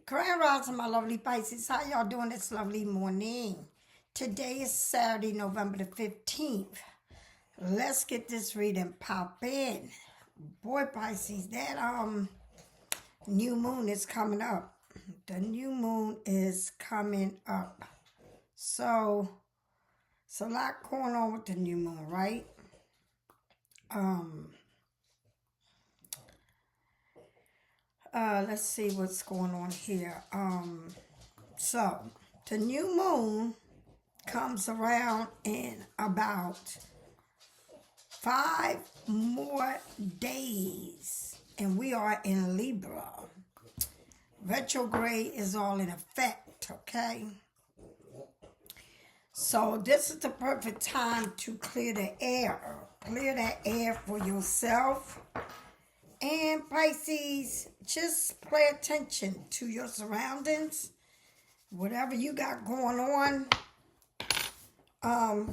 Grand Rising, my lovely Pisces. How y'all doing this lovely morning? Today is Saturday, November the 15th. Let's get this reading pop in. Boy, Pisces, that new moon is coming up. The new moon is coming up. So, it's a lot going on with the new moon, right? Let's see what's going on here. So the new moon comes around in about 5 more days, and we are in Libra. Retrograde is all in effect, okay? So this is the perfect time to clear the air. Clear that air for yourself. And Pisces, just pay attention to your surroundings. Whatever you got going on,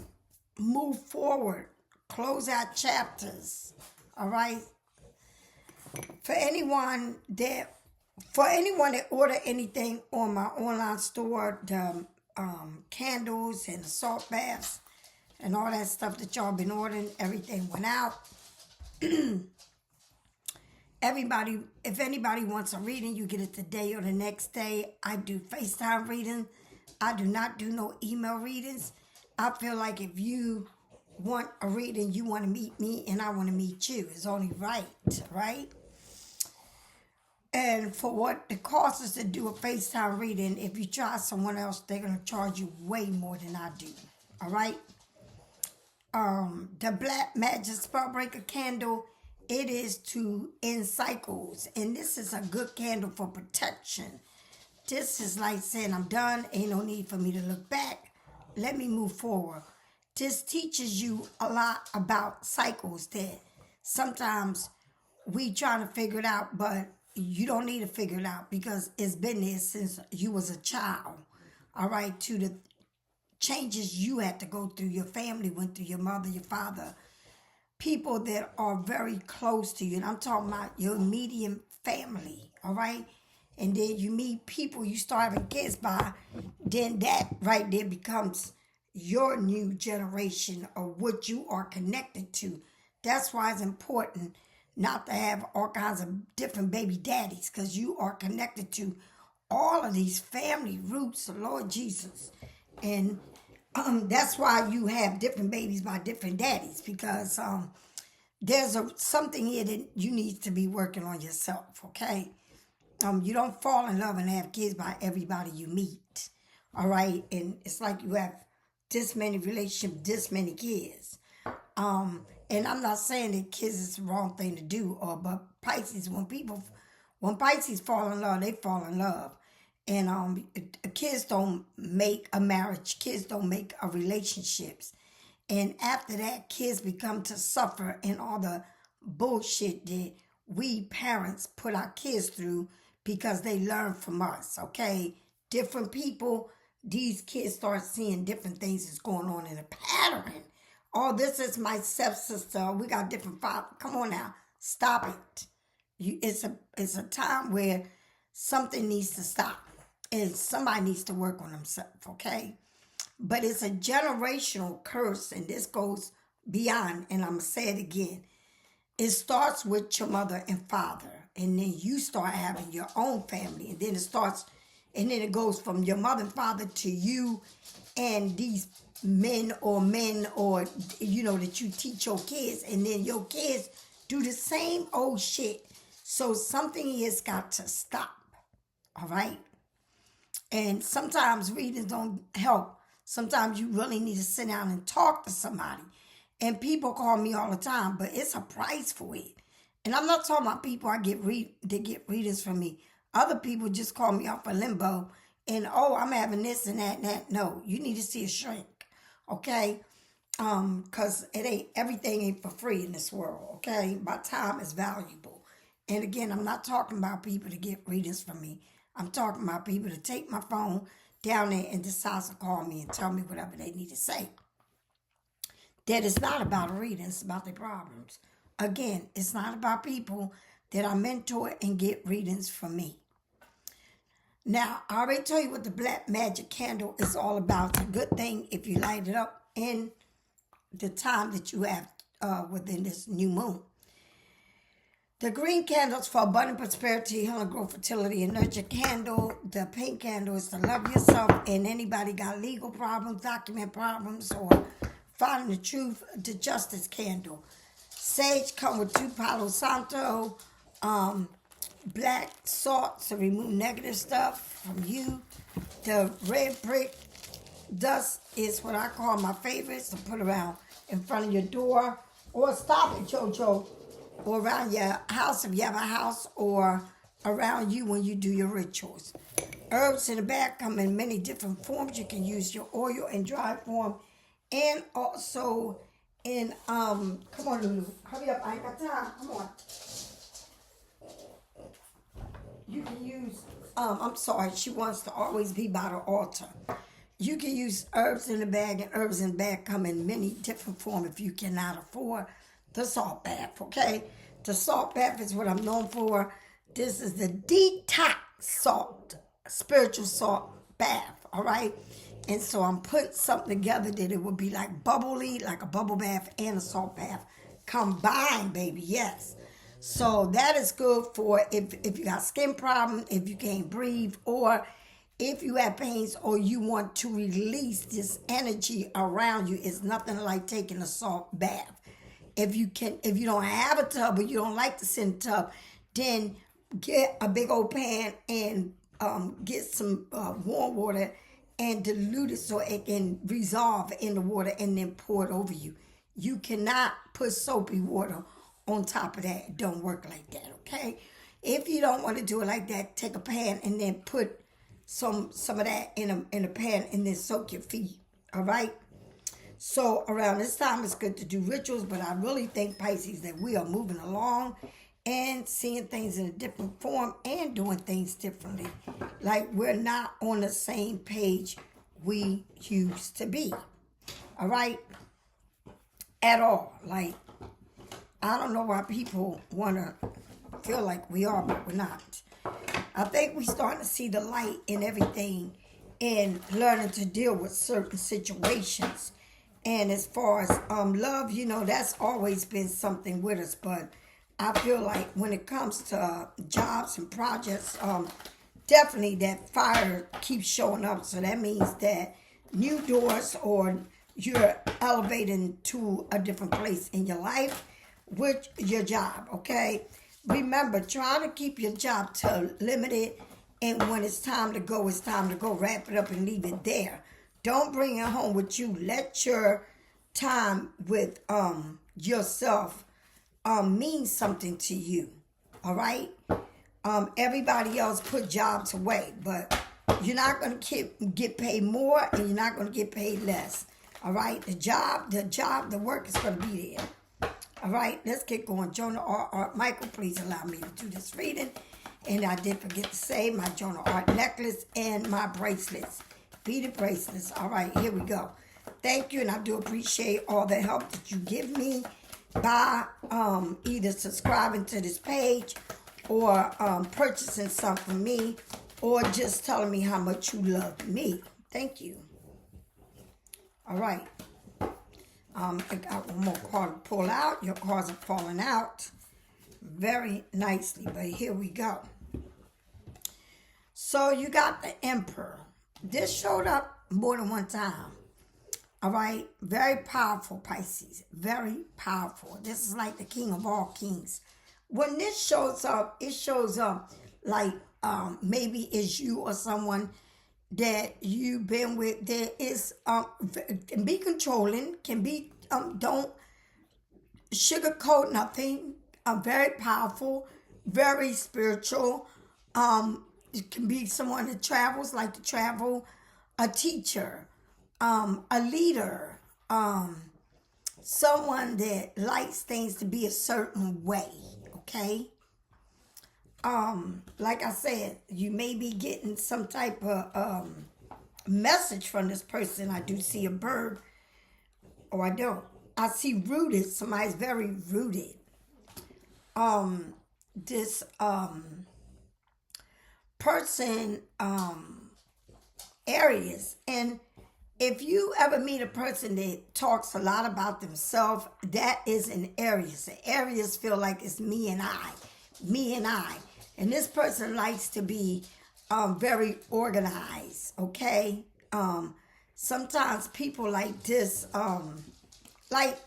move forward. Close out chapters. All right? For anyone that order anything on my online store, the candles and the salt baths and all that stuff that y'all been ordering, everything went out. If anybody wants a reading, you get it today or the next day. I do FaceTime reading. I do not do no email readings. I feel like if you want a reading, you want to meet me and I want to meet you. It's only right, right? And for what the cost is to do a FaceTime reading, if you try someone else, they're going to charge you way more than I do. All right? The Black Magic Spellbreaker candle, it is to end cycles. And this is a good candle for protection. This is like saying, I'm done. Ain't no need for me to look back. Let me move forward. This teaches you a lot about cycles that sometimes we try to figure it out, but you don't need to figure it out because it's been there since you was a child. All right, to the changes you had to go through, your family went through, your mother, your father, people that are very close to you. And I'm talking about your immediate family, all right? And then you meet people you start having kids by, then that right there becomes your new generation of what you are connected to. That's why it's important not to have all kinds of different baby daddies, because you are connected to all of these family roots of Lord Jesus. And that's why you have different babies by different daddies, because there's something here that you need to be working on yourself, okay? You don't fall in love and have kids by everybody you meet, all right? And it's like you have this many relationships, this many kids. And I'm not saying that kids is the wrong thing to do, but Pisces, when Pisces fall in love, they fall in love. And kids don't make a marriage. Kids don't make a relationships. And after that, kids become to suffer in all the bullshit that we parents put our kids through because they learn from us, okay? Different people, these kids start seeing different things that's going on in a pattern. Oh, this is my stepsister. We got different fathers. Come on now. Stop it. It's a time where something needs to stop. And somebody needs to work on themselves, okay? But it's a generational curse, and this goes beyond, and I'm going to say it again. It starts with your mother and father, and then you start having your own family, and then it goes from your mother and father to you and these men or that you teach your kids, and then your kids do the same old shit. So something has got to stop, all right? And sometimes readings don't help. Sometimes you really need to sit down and talk to somebody. And people call me all the time, but it's a price for it. And I'm not talking about people that get readings from me. Other people just call me off a limbo and, I'm having this and that and that. No, you need to see a shrink, okay? Because everything ain't for free in this world, okay? My time is valuable. And again, I'm not talking about people to get readings from me. I'm talking about people to take my phone down there and decide to call me and tell me whatever they need to say. That it's not about a reading, it's about their problems. Again, it's not about people that I mentor and get readings from me. Now, I already told you what the black magic candle is all about. It's a good thing if you light it up in the time that you have within this new moon. The green candle is for abundant prosperity, healing, growth, fertility, and nurture candle. The pink candle is to love yourself, and anybody got legal problems, document problems, or finding the truth. The justice candle. Sage come with 2 Palo Santo, black salt to remove negative stuff from you. The red brick dust is what I call my favorites to put around in front of your door, or stop it, JoJo, or around your house if you have a house, or around you when you do your rituals. Herbs in the bag come in many different forms. You can use your oil in dry form, and also in come on, Lulu, hurry up, I ain't got time. Come on. You can use I'm sorry, she wants to always be by the altar. You can use herbs in the bag, and herbs in the bag come in many different forms if you cannot afford the salt bath, okay? The salt bath is what I'm known for. This is the detox salt, spiritual salt bath, all right? And so I'm putting something together that it would be like bubbly, like a bubble bath and a salt bath combined, baby, yes. So that is good for if you got skin problem, if you can't breathe, or if you have pains, or you want to release this energy around you. It's nothing like taking a salt bath. If you don't have a tub or you don't like to sit in a tub, then get a big old pan and get some warm water and dilute it so it can resolve in the water, and then pour it over you. You cannot put soapy water on top of that. It don't work like that, okay? If you don't want to do it like that, take a pan and then put some of that in a pan and then soak your feet, all right? So around this time, it's good to do rituals, but I really think, Pisces, that we are moving along and seeing things in a different form and doing things differently. Like, we're not on the same page we used to be, all right? At all. Like, I don't know why people want to feel like we are, but we're not. I think we're starting to see the light in everything and learning to deal with certain situations. And as far as love, that's always been something with us. But I feel like when it comes to jobs and projects, definitely that fire keeps showing up. So that means that new doors, or you're elevating to a different place in your life with your job, okay? Remember, try to keep your job to limited, and when it's time to go, it's time to go. Wrap it up and leave it there. Don't bring it home with you. Let your time with yourself mean something to you, all right? Everybody else put jobs away, but you're not going to get paid more, and you're not going to get paid less, all right? The work is going to be there. All right, let's get going. Jonah Art Michael, please allow me to do this reading. And I did forget to say my Jonah Art necklace and my bracelets, beaded bracelets. All right, here we go. Thank you, and I do appreciate all the help that you give me by either subscribing to this page, or purchasing something from me, or just telling me how much you love me. Thank you. All right. I got one more card to pull out. Your cards are falling out very nicely, but here we go. So you got the Emperor. This showed up more than one time. All right, very powerful, Pisces. Very powerful. This is like the king of all kings. When this shows up, it shows up like maybe it's you or someone that you've been with that is can be controlling, can be don't sugarcoat nothing. Very powerful, very spiritual. It can be someone that travels, like to travel, a teacher, a leader, someone that likes things to be a certain way. Okay. Like I said, you may be getting some type of message from this person. I do see a bird, or I don't. I see rooted. Somebody's very rooted. This person, Aries. And if you ever meet a person that talks a lot about themselves, that is an Aries. The Aries feel like it's me and I, me and I. And this person likes to be very organized, okay? Sometimes people like this, like,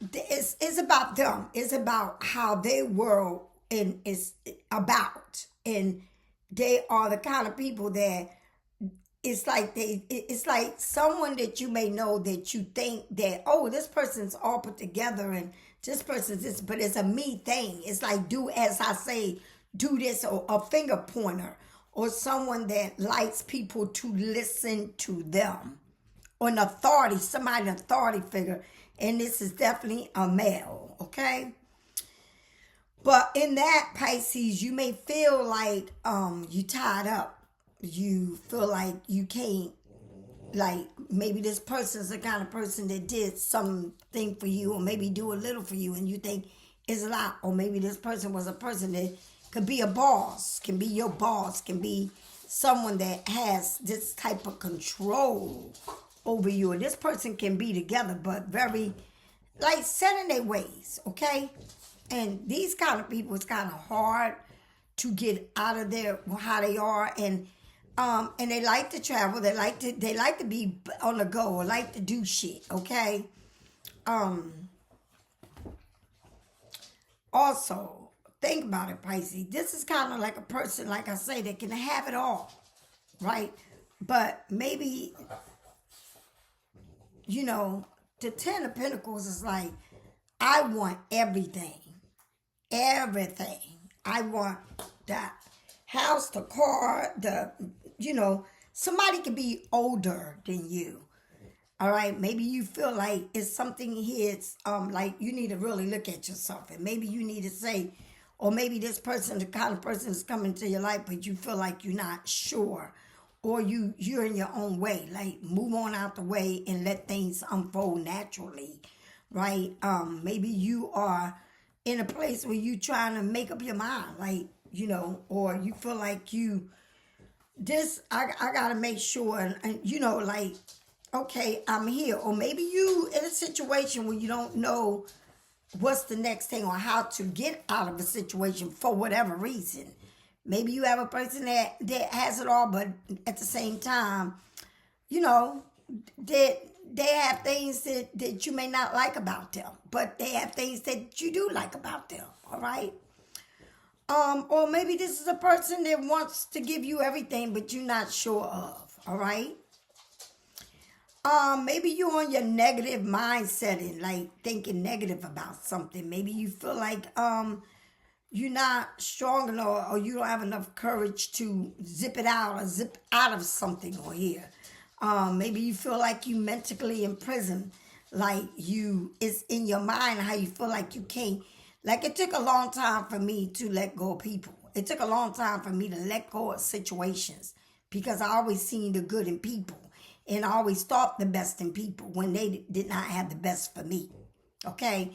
it's about them. It's about how their world is about. And they are the kind of people that it's like someone that you may know that you think that, oh, this person's all put together and this person's this, but it's a me thing. It's like, do as I say, do this, or a finger pointer, or someone that likes people to listen to them, or an authority, somebody, an authority figure. And this is definitely a male, okay? But in that, Pisces, you may feel like you tied up. You feel like you can't, like, maybe this person's the kind of person that did something for you, or maybe do a little for you, and you think it's a lot. Or maybe this person was a person that could be a boss, can be your boss, can be someone that has this type of control over you. And this person can be together, but very, like, set in their ways, okay? And these kind of people, it's kind of hard to get out of their, how they are. And they like to travel. They like to be on the go, or like to do shit, okay? Also, think about it, Pisces. This is kind of like a person, like I say, that can have it all, right? But maybe, you know, the Ten of Pentacles is like, I want everything. Everything. I want that house, the car, somebody can be older than you. All right, maybe you feel like it's something here. It's like you need to really look at yourself, and maybe you need to say, or maybe this person, the kind of person is coming to your life, but you feel like you're not sure, or you're in your own way. Like, move on out the way and let things unfold naturally, right? Maybe you are in a place where you trying to make up your mind, like, or you feel like I gotta make sure, and like, okay, I'm here. Or maybe you in a situation where you don't know what's the next thing, or how to get out of a situation for whatever reason. Maybe you have a person that has it all, but at the same time, that they have things that you may not like about them, but they have things that you do like about them, all right? Or maybe this is a person that wants to give you everything, but you're not sure of, all right? Maybe you're on your negative mindset and like thinking negative about something. Maybe you feel like you're not strong enough, or you don't have enough courage to zip it out, or zip out of something or here. Maybe you feel like you mentally imprisoned, like it's in your mind how you feel like you can't. Like, it took a long time for me to let go of people. It took a long time for me to let go of situations, because I always seen the good in people, and I always thought the best in people when they did not have the best for me. Okay,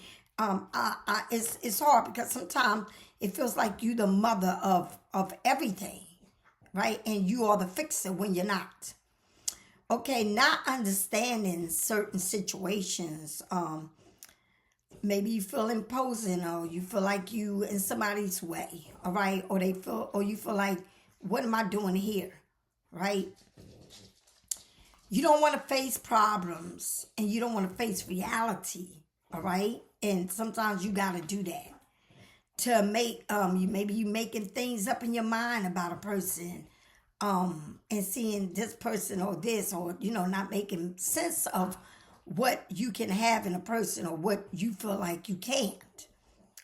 it's hard, because sometimes it feels like you the mother of everything, right? And you are the fixer when you're not. Okay, not understanding certain situations. Maybe you feel imposing, or you feel like you in somebody's way, all right? Or you feel like, what am I doing here, right? You don't want to face problems, and you don't want to face reality, all right? And sometimes you got to do that to make maybe you making things up in your mind about a person, and seeing this person or this, or not making sense of what you can have in a person, or what you feel like you can't,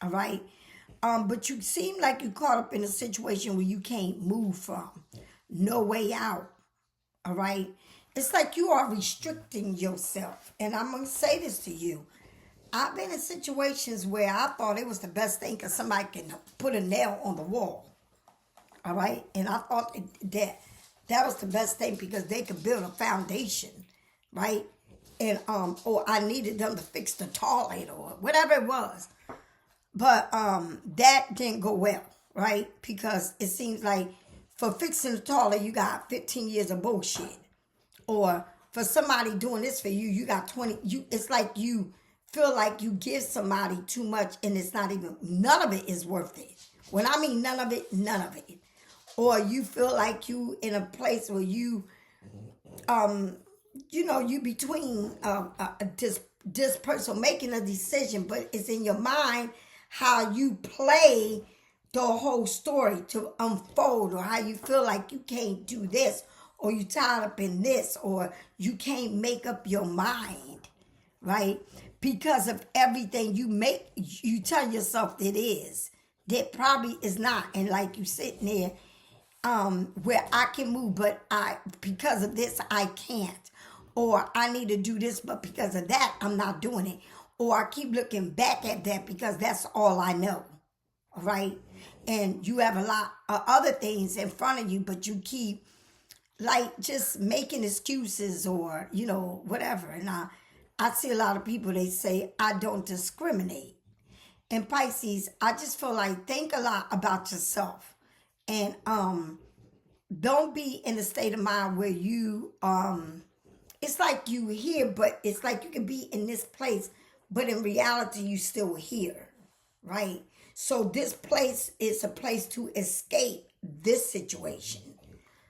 all right? But you seem like you caught up in a situation where you can't move from, no way out, all right? It's like you are restricting yourself. And I'm going to say this to you. I've been in situations where I thought it was the best thing, because somebody can put a nail on the wall, all right? And I thought that was the best thing, because they could build a foundation, right? And or I needed them to fix the toilet or whatever it was. But that didn't go well, right? Because it seems like for fixing the toilet, you got 15 years of bullshit. Or for somebody doing this for you, you got 20. It's like you feel like you give somebody too much and it's not even, none of it is worth it. When I mean none of it, none of it. Or you feel like you in a place where you, you between this person making a decision, but it's in your mind how you play the whole story to unfold, or how you feel like you can't do this, or you tied up in this, or you can't make up your mind, right? Because of everything you tell yourself that is, that probably is not. And like you sitting there, where I can move, but because of this, I can't. Or I need to do this, but because of that, I'm not doing it. Or I keep looking back at that because that's all I know. All right? And you have a lot of other things in front of you, but you keep like just making excuses or, whatever. And I see a lot of people, they say, I don't discriminate. And Pisces, I just feel like think a lot about yourself. And don't be in a state of mind where you, it's like you here, but it's like you can be in this place, but in reality, you still here, right? So this place is a place to escape this situation.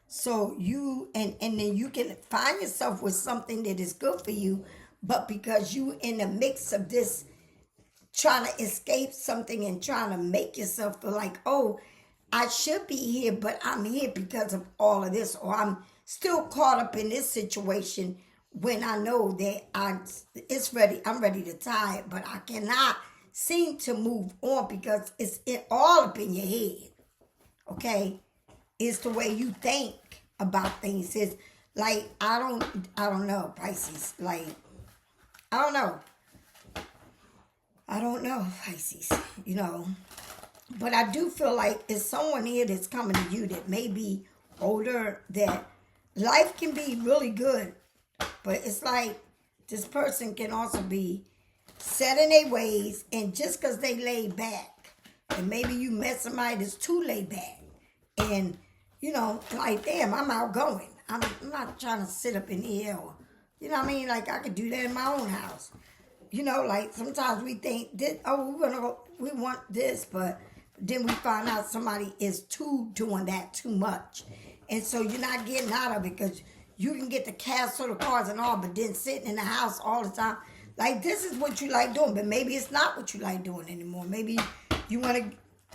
So and then you can find yourself with something that is good for you, but because you in the mix of this, trying to escape something and trying to make yourself feel like, oh, I should be here, but I'm here because of all of this, or I'm still caught up in this situation when I know that I'm ready to tie it, but I cannot seem to move on because it's all up in your head, okay? It's the way you think about things. It's like, I don't know, Pisces. Like, I don't know, Pisces, But I do feel like it's someone here that's coming to you that may be older, that life can be really good. But it's like this person can also be set in their ways, and just because they laid back, and maybe you met somebody that's too laid back, and, like, damn, I'm outgoing. I'm not trying to sit up in here, or, like I could do that in my own house. Like sometimes we think that, we want this, but then we find out somebody is doing that too much. And so you're not getting out of it because you can get the castle, the cars and all, but then sitting in the house all the time. Like, this is what you like doing, but maybe it's not what you like doing anymore. Maybe you want to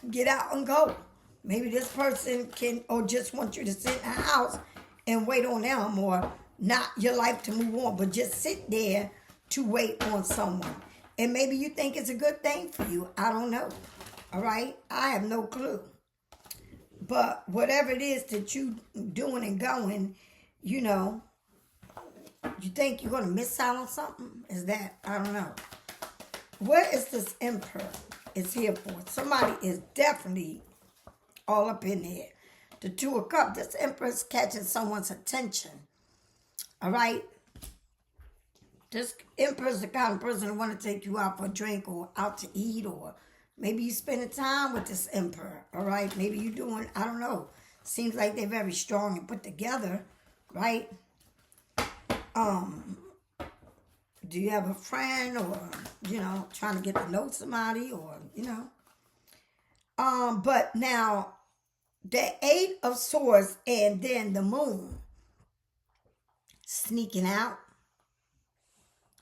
get out and go. Maybe this person can, or just want you to sit in the house and wait on them, or not your life to move on, but just sit there to wait on someone. And maybe you think it's a good thing for you. I don't know. All right? I have no clue. But whatever it is that you doing and going, you think you're going to miss out on something? Is that, I don't know. What is this Emperor is here for? Somebody is definitely all up in there. The Two of Cups, this Emperor is catching someone's attention. All right? This Emperor is the kind of person who want to take you out for a drink or out to eat, or maybe you spending time with this Emperor, all right? Maybe you doing, I don't know. Seems like they're very strong and put together, right? Do you have a friend, or, trying to get to know somebody, or, But now, the Eight of Swords and then the Moon sneaking out.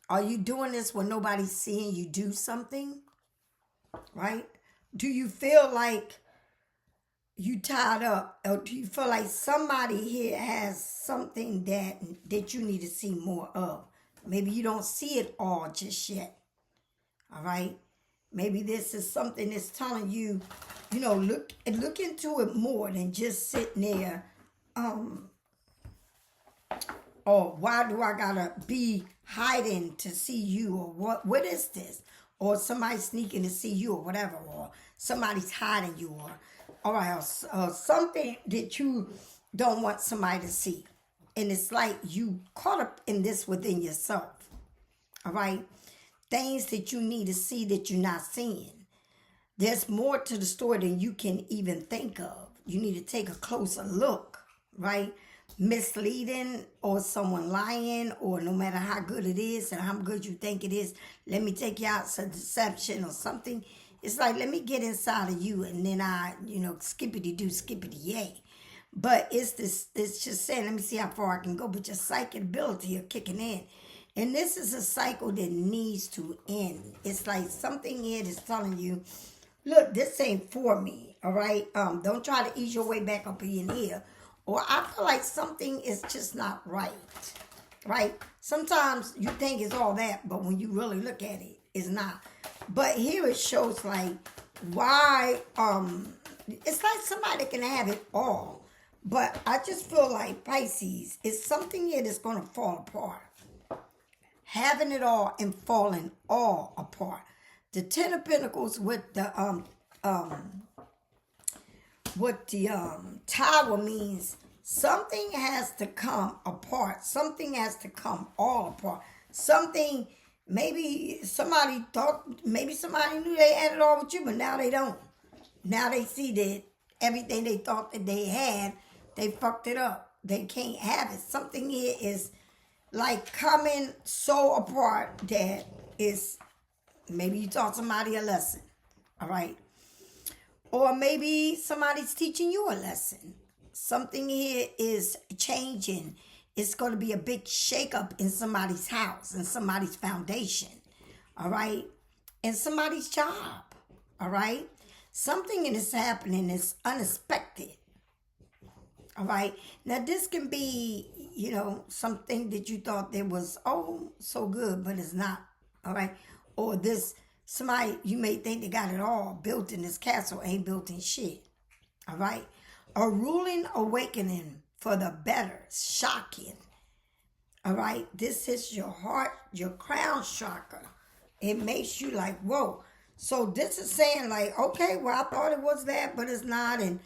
Are you doing this when nobody's seeing you do something? Right? Do you feel like you tied up? Or do you feel like somebody here has something that you need to see more of? Maybe you don't see it all just yet. All right? Maybe this is something that's telling you, look into it more than just sitting there. Or why do I gotta be hiding to see you, or what is this? Or somebody sneaking to see you, or whatever, or somebody's hiding you, or something that you don't want somebody to see. And it's like you caught up in this within yourself. All right? Things that you need to see that you're not seeing. There's more to the story than you can even think of. You need to take a closer look, right? Misleading or someone lying, or no matter how good it is and how good you think it is, let me take you out, some deception or something. It's like, let me get inside of you and then skippity do, skippity yay. But it's just saying, let me see how far I can go. But your psychic ability are kicking in. And this is a cycle that needs to end. It's like something here is telling you, look, this ain't for me, all right? Don't try to ease your way back up in here. Or I feel like something is just not right, right? Sometimes you think it's all that, but when you really look at it, it's not. But here it shows like why, it's like somebody can have it all. But I just feel like Pisces, it's something here that's going to fall apart. Having it all and falling all apart. The Ten of Pentacles with the tower means something has to come apart. Something has to come all apart. Something, maybe somebody knew they had it all with you, but now they don't. Now they see that everything they thought that they had, they fucked it up. They can't have it. Something here is like coming so apart that it's, maybe you taught somebody a lesson, all right? Or maybe somebody's teaching you a lesson. Something here is changing. It's going to be a big shakeup in somebody's house, in somebody's foundation, all right? In somebody's job, all right? Something is happening that's unexpected, all right? Now, this can be, something that you thought that was, so good, but it's not, all right? Or this, somebody, you may think they got it all built in this castle, ain't built in shit, all right? A ruling awakening for the better, shocking, all right? This is your heart, your crown chakra. It makes you like, whoa. So this is saying like, okay, well, I thought it was that, but it's not. And,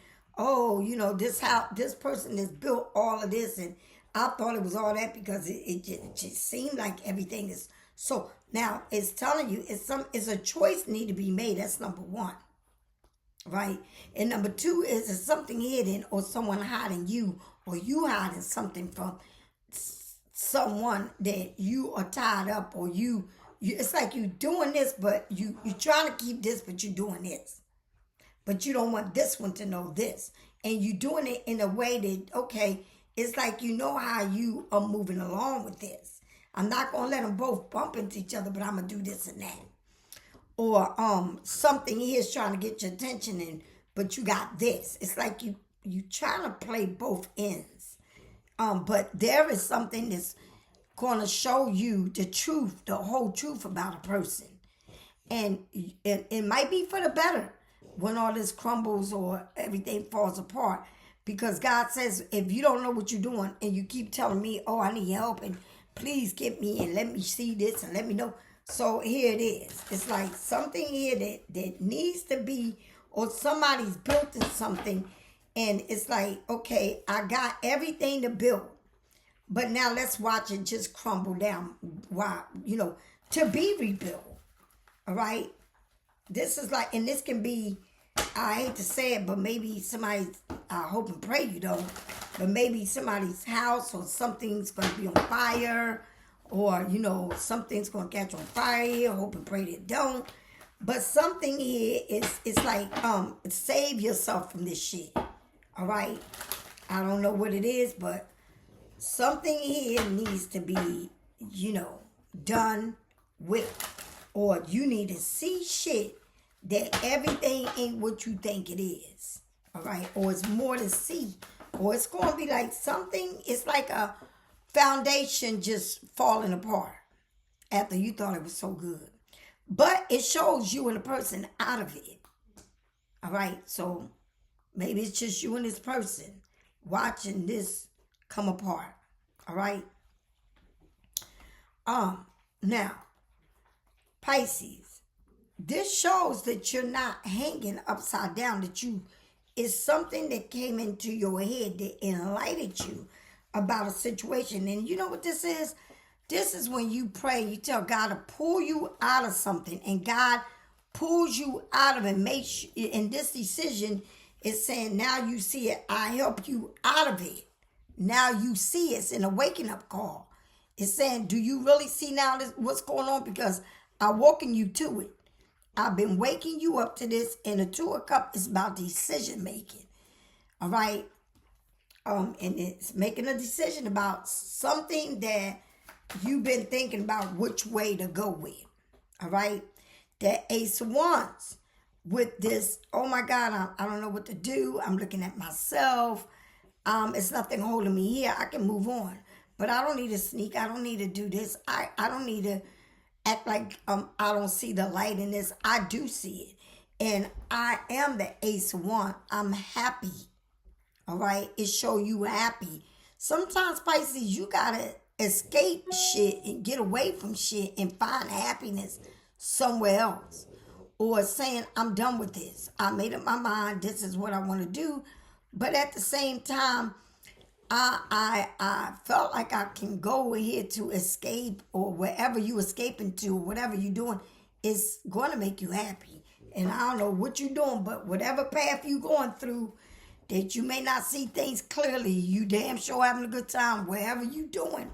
this person has built all of this, and I thought it was all that because it just seemed like everything is. So now it's telling you it's a choice need to be made. That's number one, right? And number two is something hidden or someone hiding you, or you hiding something from someone that you are tied up, or you it's like you doing this, but you're trying to keep this, but you're doing this. But you don't want this one to know this. And you're doing it in a way that, okay, it's like you know how you are moving along with this. I'm not going to let them both bump into each other, but I'm going to do this and that. Or something here is trying to get your attention, but you got this. It's like you trying to play both ends. But there is something that's going to show you the truth, the whole truth about a person. And it might be for the better when all this crumbles or everything falls apart. Because God says, if you don't know what you're doing and you keep telling me, oh, I need help and please get me and let me see this and let me know. So here it is. It's like something here that needs to be, or somebody's built in something. And it's like, okay, I got everything to build. But now let's watch it just crumble down. Why? To be rebuilt. All right? This is like, and this can be, I hate to say it, but maybe somebody's, I hope and pray you don't, but maybe somebody's house or something's going to be on fire, or, something's going to catch on fire here. Hope and pray they don't. But something here it's like, save yourself from this shit. All right? I don't know what it is, but something here needs to be, done with. Or you need to see shit that everything ain't what you think it is. All right? Or it's more to see. Or it's going to be like something, it's like a foundation just falling apart after you thought it was so good. But it shows you and the person out of it. All right? So maybe it's just you and this person watching this come apart. All right? Now, Pisces, this shows that you're not hanging upside down, that it's something that came into your head that enlightened you about a situation. And you know what this is? This is when you pray, you tell God to pull you out of something, and God pulls you out of it, makes you, and this decision is saying, now you see it, I help you out of it. Now you see it's an awakening up call. It's saying, do you really see now what's going on? Because I'm walking you to it. I've been waking you up to this, and the Two of Cups is about decision making. All right. And it's making a decision about something that you've been thinking about which way to go with. All right. The Ace of Wands with this, oh my God, I don't know what to do. I'm looking at myself. It's nothing holding me here. I can move on. But I don't need to sneak. I don't need to do this. I don't need to act like I don't see the light in this. I do see it. And I am the Ace of Wands. I'm happy. All right? It show you happy. Sometimes, Pisces, you got to escape shit and get away from shit and find happiness somewhere else. Or saying, I'm done with this. I made up my mind. This is what I want to do. But at the same time, I felt like I can go here to escape, or wherever you escaping to, whatever you're doing, is going to make you happy. And I don't know what you're doing, but whatever path you're going through, that you may not see things clearly, you damn sure having a good time, wherever you're doing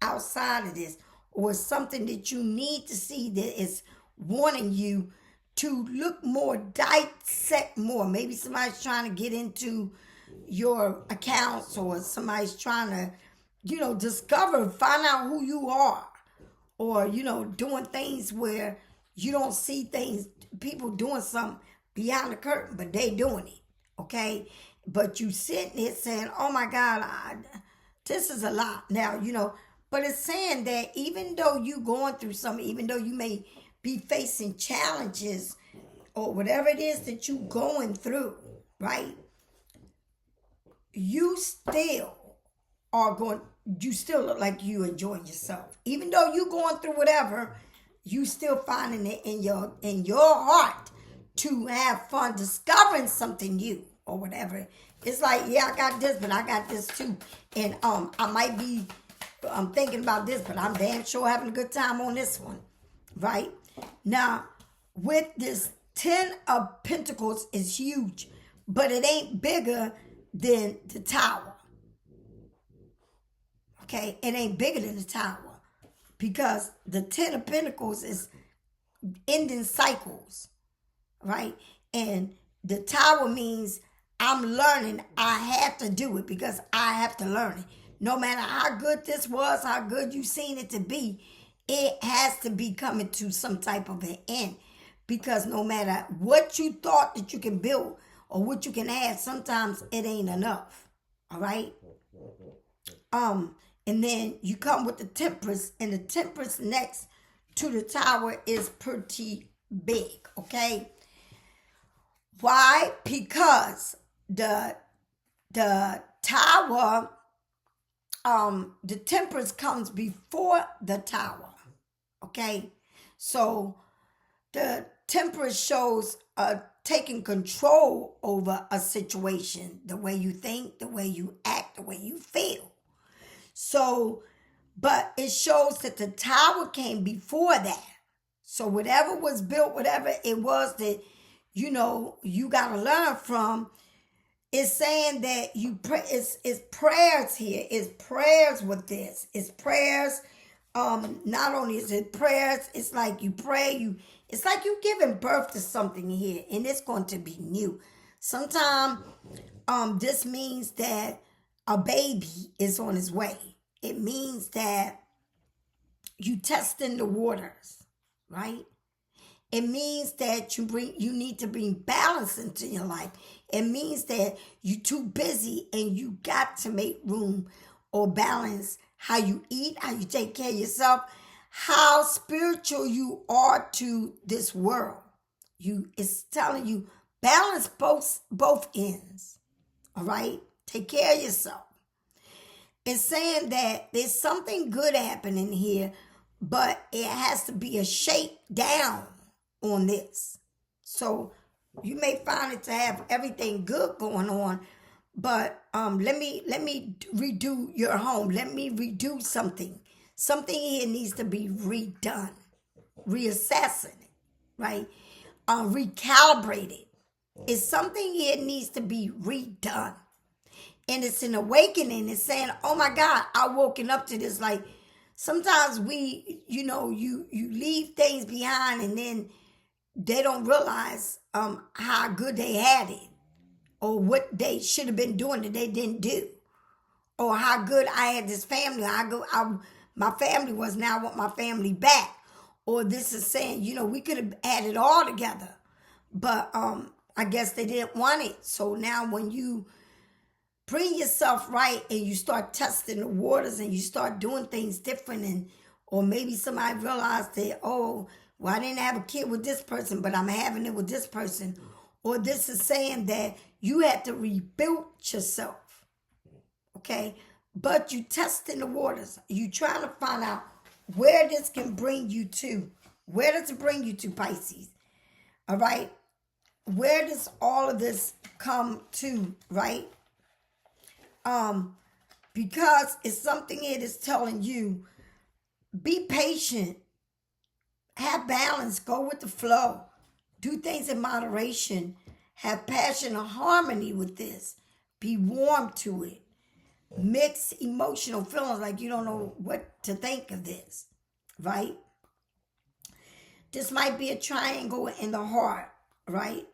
outside of this, or something that you need to see that is wanting you to look more, dissect more. Maybe somebody's trying to get into your accounts, or somebody's trying to, discover, find out who you are, or, doing things where you don't see things, people doing something behind the curtain, but they doing it, okay? But you sitting there saying, oh my God, this is a lot now, but it's saying that even though you going through something, even though you may be facing challenges or whatever it is that you going through, right? You still look like you enjoying yourself. Even though you going through whatever, you still finding it in your heart to have fun discovering something new or whatever. It's like, yeah, I got this, but I got this too. And I might be thinking about this, but I'm damn sure having a good time on this one. Right? Now, with this 10 of Pentacles is huge, but it ain't bigger than the Tower. Okay? It ain't bigger than the Tower, because the 10 of Pentacles is ending cycles, right? And the Tower means I'm learning. I have to do it because I have to learn it. No matter how good this was, how good you seen it to be, it has to be coming to some type of an end. Because no matter what you thought that you can build or what you can add, sometimes it ain't enough. All right? And then you come with the Temperance, and the Temperance next to the Tower is pretty big, okay? Why? Because the Tower, the Temperance comes before the Tower, okay? So the Temperance shows taking control over a situation, the way you think, the way you act, the way you feel. So, but it shows that the Tower came before that. So whatever was built, whatever it was that, you got to learn from, it's saying that it's prayers here. It's prayers with this. It's prayers. Not only is it prayers, it's like you pray, it's like you giving birth to something here, and it's going to be new. Sometimes this means that a baby is on his way. It means that you testing the waters, right? It means that you need to bring balance into your life. It means that you're too busy and you got to make room or balance how you eat, how you take care of yourself, how spiritual you are to this world. It's telling you balance both ends. All right? Take care of yourself. It's saying that there's something good happening here, but it has to be a shake down on this. So you may find it to have everything good going on, but let me redo your home. Let me redo something. Something here needs to be redone, reassessing it, right? recalibrated. It's something here needs to be redone. And it's an awakening. It's saying, oh my God, I woken up to this. Like sometimes we, you leave things behind and then they don't realize how good they had it or what they should have been doing that they didn't do. Or how good I had this family. My family was, now I want my family back. Or this is saying, we could have had it all together. But I guess they didn't want it. So now when you bring yourself right and you start testing the waters and you start doing things different, or maybe somebody realized that, oh, well, I didn't have a kid with this person, but I'm having it with this person. Or this is saying that you had to rebuild yourself. Okay? But you testing the waters. You trying to find out where this can bring you to. Where does it bring you to, Pisces? All right? Where does all of this come to, right? Because it's something it is telling you, be patient, have balance, go with the flow, do things in moderation, have passion or harmony with this, be warm to it, mix emotional feelings like you don't know what to think of this, right? This might be a triangle in the heart, right?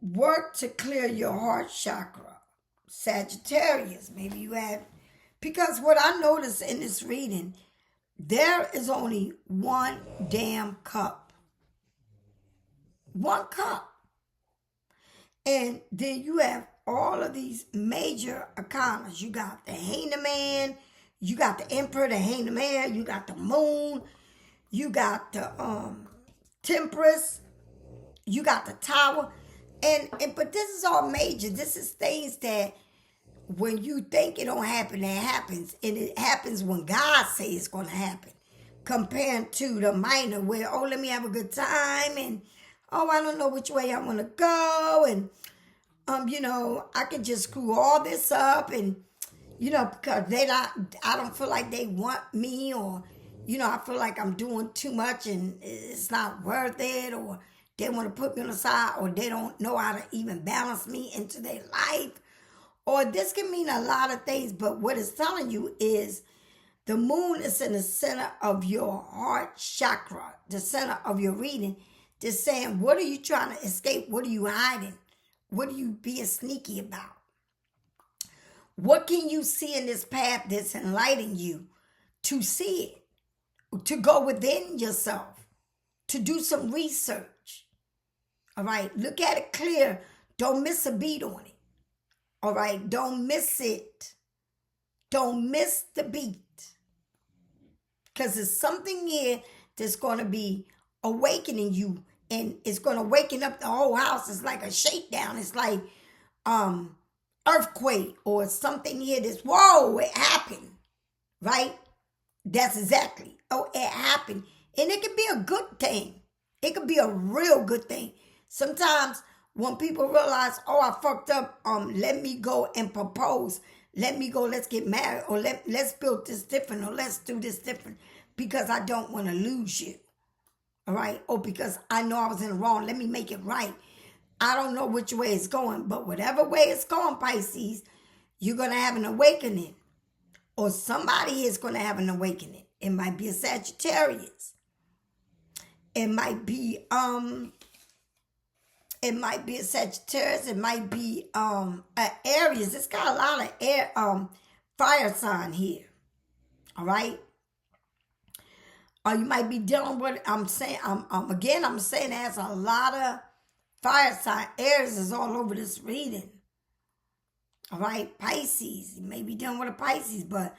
Work to clear your heart chakra. Sagittarius, maybe you have, because what I noticed in this reading, there is only one damn cup. One cup. And then you have all of these major arcanas. You got the Hanged Man, you got the Emperor, the Hanged Man, you got the Moon, you got the Temperance, you got the Tower. But this is all major. This is things that when you think it don't happen, it happens. And it happens when God says it's going to happen. Compared to the minor where, oh, let me have a good time. And, oh, I don't know which way I want to go. And, I can just screw all this up. And, because I don't feel like they want me. Or, I feel like I'm doing too much and it's not worth it. Or they want to put me on the side, or they don't know how to even balance me into their life. Or this can mean a lot of things, but what it's telling you is the moon is in the center of your heart chakra, the center of your reading. Just saying, what are you trying to escape? What are you hiding? What are you being sneaky about? What can you see in this path that's enlightening you to see it, to go within yourself, to do some research? All right, look at it clear. Don't miss a beat on it. All right, don't miss it. Don't miss the beat. Because there's something here that's going to be awakening you, and it's going to waken up the whole house. It's like a shakedown. It's like earthquake or something here that's, whoa, it happened. Right? That's exactly. Oh, it happened. And it could be a good thing. It could be a real good thing. Sometimes when people realize, oh, I fucked up, let me go and propose. Let me go, let's get married. Or let's build this different. Or let's do this different. Because I don't want to lose you. All right? Or because I know I was in the wrong. Let me make it right. I don't know which way it's going. But whatever way it's going, Pisces, you're going to have an awakening. Or somebody is going to have an awakening. It might be a Sagittarius. It might be a Sagittarius. It might be an Aries. It's got a lot of air, fire sign here. All right. Or you might be dealing with. I'm saying it has a lot of fire sign. Aries is all over this reading. All right, Pisces. You may be dealing with a Pisces, but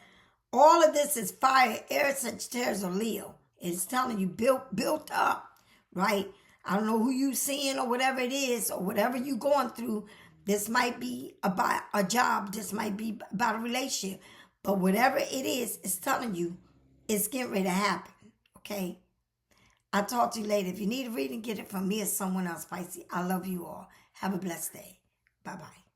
all of this is fire. Aries, Sagittarius, or Leo. It's telling you built up, right? I don't know who you seeing or whatever it is or whatever you going through. This might be about a job. This might be about a relationship. But whatever it is, it's telling you it's getting ready to happen, okay? I'll talk to you later. If you need a reading, get it from me or someone else, Pisces. I love you all. Have a blessed day. Bye-bye.